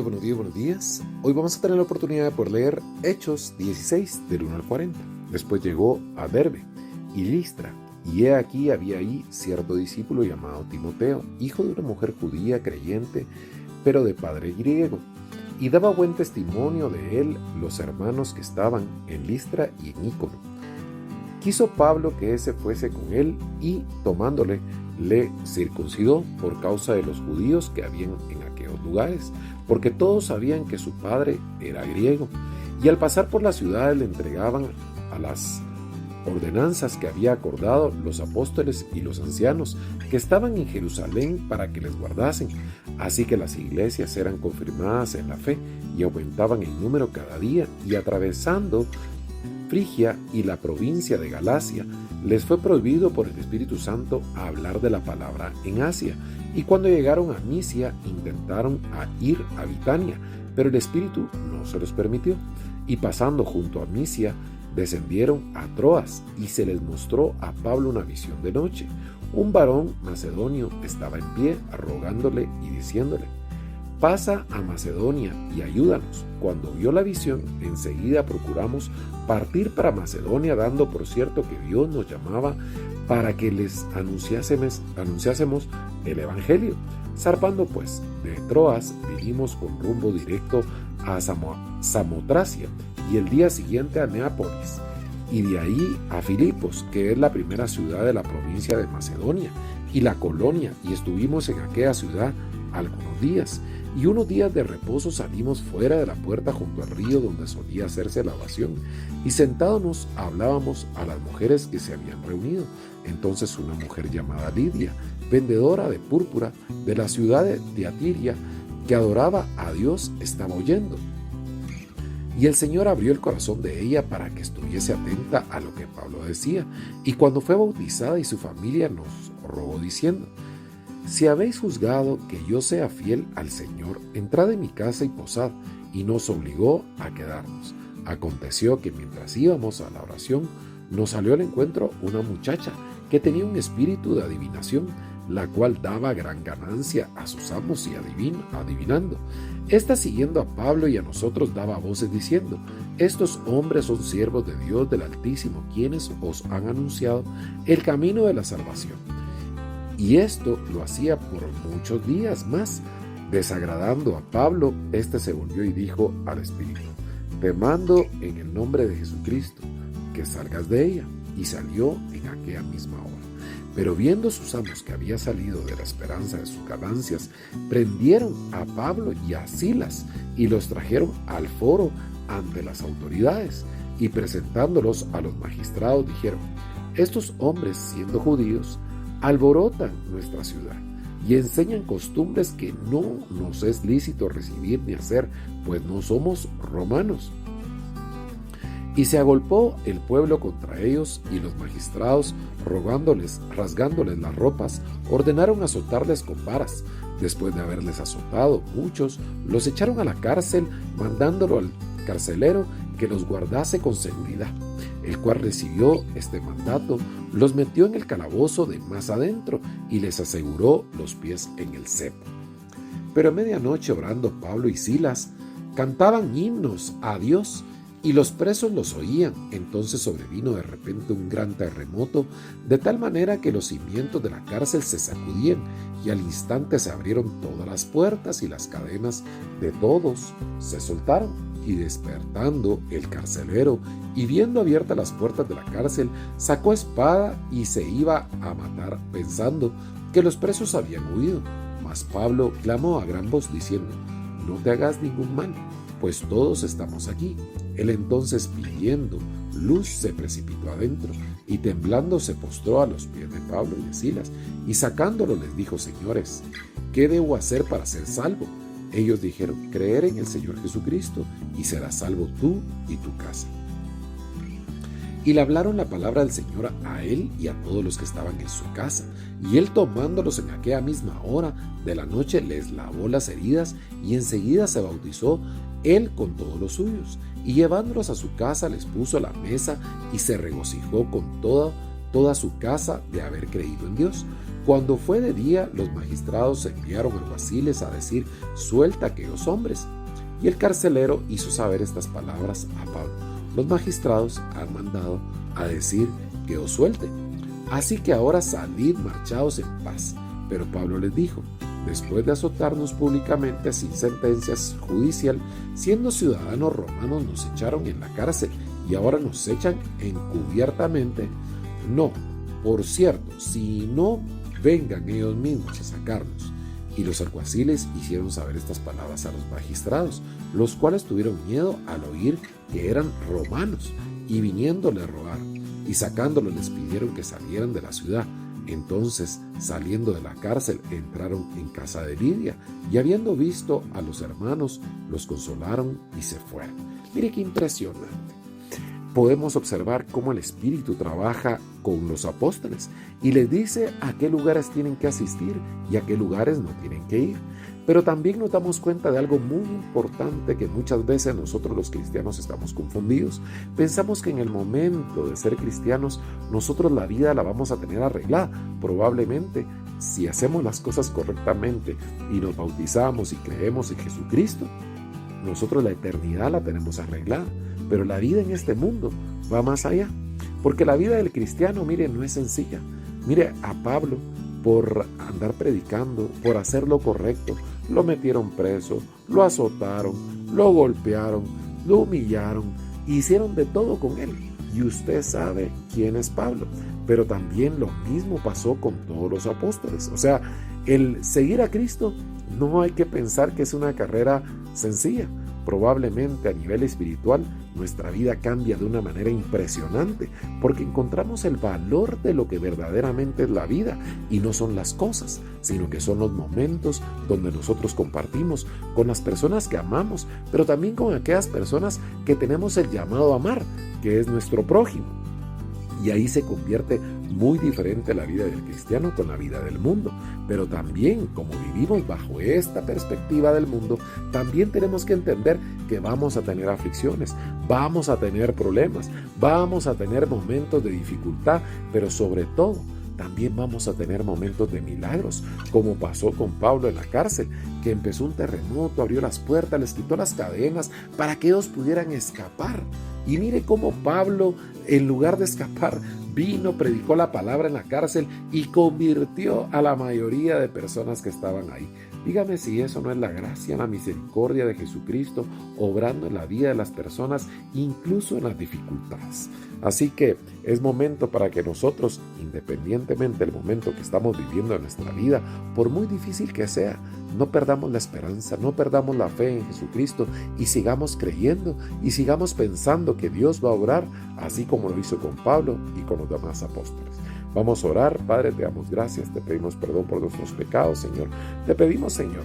buenos días, buenos días. Hoy vamos a tener la oportunidad de poder leer Hechos 16, del 1 al 40. Después llegó a Derbe y Listra, y he aquí había ahí cierto discípulo llamado Timoteo, hijo de una mujer judía creyente, pero de padre griego, y daba buen testimonio de él los hermanos que estaban en Listra y en Ícono. Quiso Pablo que ése fuese con él, y tomándole, le circuncidó por causa de los judíos que habían en aquellos lugares, porque todos sabían que su padre era griego. Y al pasar por las ciudades le entregaban a las ordenanzas que había acordado los apóstoles y los ancianos que estaban en Jerusalén para que les guardasen. Así que las iglesias eran confirmadas en la fe y aumentaban en número cada día, y atravesando Frigia y la provincia de Galacia, les fue prohibido por el Espíritu Santo hablar de la palabra en Asia. Y cuando llegaron a Misia, intentaron ir a Bitania, pero el Espíritu no se los permitió. Y pasando junto a Misia, descendieron a Troas, y se les mostró a Pablo una visión de noche. Un varón macedonio estaba en pie, rogándole y diciéndole: pasa a Macedonia y ayúdanos. Cuando vio la visión, enseguida procuramos partir para Macedonia, dando por cierto que Dios nos llamaba para que les anunciásemos el Evangelio. Zarpando pues de Troas, vinimos con rumbo directo a Samotracia, y el día siguiente a Neápolis, y de ahí a Filipos, que es la primera ciudad de la provincia de Macedonia, y la colonia, y estuvimos en aquella ciudad algunos días. Y unos días de reposo salimos fuera de la puerta junto al río donde solía hacerse la oración, y sentándonos hablábamos a las mujeres que se habían reunido. Entonces una mujer llamada Lidia, vendedora de púrpura de la ciudad de Tiatira, que adoraba a Dios, estaba oyendo. Y el Señor abrió el corazón de ella para que estuviese atenta a lo que Pablo decía. Y cuando fue bautizada y su familia, nos rogó diciendo: si habéis juzgado que yo sea fiel al Señor, entrad en mi casa y posad. Y nos obligó a quedarnos. Aconteció que mientras íbamos a la oración, nos salió al encuentro una muchacha que tenía un espíritu de adivinación, la cual daba gran ganancia a sus amos y adivinando. Esta, siguiendo a Pablo y a nosotros, daba voces diciendo: estos hombres son siervos de Dios del Altísimo, quienes os han anunciado el camino de la salvación. Y esto lo hacía por muchos días más. Desagradando a Pablo, este se volvió y dijo al espíritu: te mando en el nombre de Jesucristo que salgas de ella. Y salió en aquella misma hora. Pero viendo sus amos que había salido de la esperanza de sus ganancias, prendieron a Pablo y a Silas y los trajeron al foro ante las autoridades, y presentándolos a los magistrados dijeron: estos hombres, siendo judíos, alborotan nuestra ciudad y enseñan costumbres que no nos es lícito recibir ni hacer, pues no somos romanos. Y se agolpó el pueblo contra ellos, y los magistrados, rasgándoles las ropas, ordenaron azotarles con varas. Después de haberles azotado muchos, los echaron a la cárcel, mandándolo al carcelero que los guardase con seguridad, el cual recibió este mandato, los metió en el calabozo de más adentro y les aseguró los pies en el cepo. Pero a medianoche, orando Pablo y Silas, cantaban himnos a Dios, y los presos los oían. Entonces sobrevino de repente un gran terremoto, de tal manera que los cimientos de la cárcel se sacudían, y al instante se abrieron todas las puertas, y las cadenas de todos se soltaron. Y despertando el carcelero, y viendo abiertas las puertas de la cárcel, sacó espada y se iba a matar, pensando que los presos habían huido. Mas Pablo clamó a gran voz diciendo: no te hagas ningún mal, pues todos estamos aquí. Él entonces, pidiendo luz, se precipitó adentro, y temblando se postró a los pies de Pablo y de Silas, y sacándolo les dijo: señores, ¿qué debo hacer para ser salvo? Ellos dijeron: creer en el Señor Jesucristo, y serás salvo tú y tu casa. Y le hablaron la palabra del Señor a él y a todos los que estaban en su casa. Y él, tomándolos en aquella misma hora de la noche, les lavó las heridas, y enseguida se bautizó él con todos los suyos. Y llevándolos a su casa, les puso la mesa, y se regocijó con toda su casa de haber creído en Dios. Cuando fue de día, los magistrados enviaron alguaciles a decir: suelta a aquellos hombres. Y el carcelero hizo saber estas palabras a Pablo: los magistrados han mandado a decir que os suelte. Así que ahora salid, marchaos en paz. Pero Pablo les dijo: después de azotarnos públicamente sin sentencia judicial, siendo ciudadanos romanos, nos echaron en la cárcel y ahora nos echan encubiertamente. No, por cierto, si no vengan ellos mismos a sacarnos. Y los alguaciles hicieron saber estas palabras a los magistrados, los cuales tuvieron miedo al oír que eran romanos, y viniéndole a rogar y sacándolos les pidieron que salieran de la ciudad. Entonces, saliendo de la cárcel, entraron en casa de Lidia, y habiendo visto a los hermanos, los consolaron y se fueron. Mire qué impresionante. Podemos observar cómo el Espíritu trabaja con los apóstoles y les dice a qué lugares tienen que asistir y a qué lugares no tienen que ir. Pero también nos damos cuenta de algo muy importante, que muchas veces nosotros los cristianos estamos confundidos. Pensamos que en el momento de ser cristianos nosotros la vida la vamos a tener arreglada. Probablemente, si hacemos las cosas correctamente y nos bautizamos y creemos en Jesucristo, nosotros la eternidad la tenemos arreglada. Pero la vida en este mundo va más allá, porque la vida del cristiano, mire, no es sencilla. Mire, a Pablo, por andar predicando, por hacer lo correcto, lo metieron preso, lo azotaron, lo golpearon, lo humillaron, hicieron de todo con él. Y usted sabe quién es Pablo. Pero también lo mismo pasó con todos los apóstoles. O sea, el seguir a Cristo no hay que pensar que es una carrera sencilla. Probablemente a nivel espiritual nuestra vida cambia de una manera impresionante, porque encontramos el valor de lo que verdaderamente es la vida, y no son las cosas, sino que son los momentos donde nosotros compartimos con las personas que amamos, pero también con aquellas personas que tenemos el llamado a amar, que es nuestro prójimo. Y ahí se convierte muy diferente la vida del cristiano con la vida del mundo. Pero también, como vivimos bajo esta perspectiva del mundo, también tenemos que entender que vamos a tener aflicciones, vamos a tener problemas, vamos a tener momentos de dificultad, pero sobre todo, también vamos a tener momentos de milagros, como pasó con Pablo en la cárcel, que empezó un terremoto, abrió las puertas, les quitó las cadenas para que ellos pudieran escapar. Y mire cómo Pablo, en lugar de escapar, vino, predicó la palabra en la cárcel y convirtió a la mayoría de personas que estaban ahí. Dígame si eso no es la gracia, la misericordia de Jesucristo obrando en la vida de las personas, incluso en las dificultades. Así que es momento para que nosotros, independientemente del momento que estamos viviendo en nuestra vida, por muy difícil que sea, no perdamos la esperanza, no perdamos la fe en Jesucristo y sigamos creyendo y sigamos pensando que Dios va a obrar así como lo hizo con Pablo y con los demás apóstoles. Vamos a orar. Padre, te damos gracias, te pedimos perdón por nuestros pecados, Señor. Te pedimos, Señor,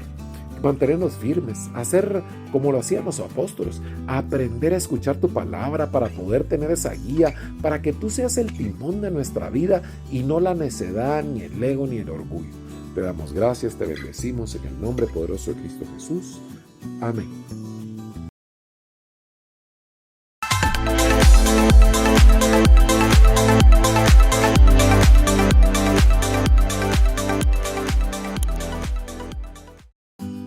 mantenernos firmes, hacer como lo hacían los apóstoles, aprender a escuchar tu palabra para poder tener esa guía, para que tú seas el timón de nuestra vida y no la necedad, ni el ego, ni el orgullo. Te damos gracias, te bendecimos en el nombre poderoso de Cristo Jesús. Amén.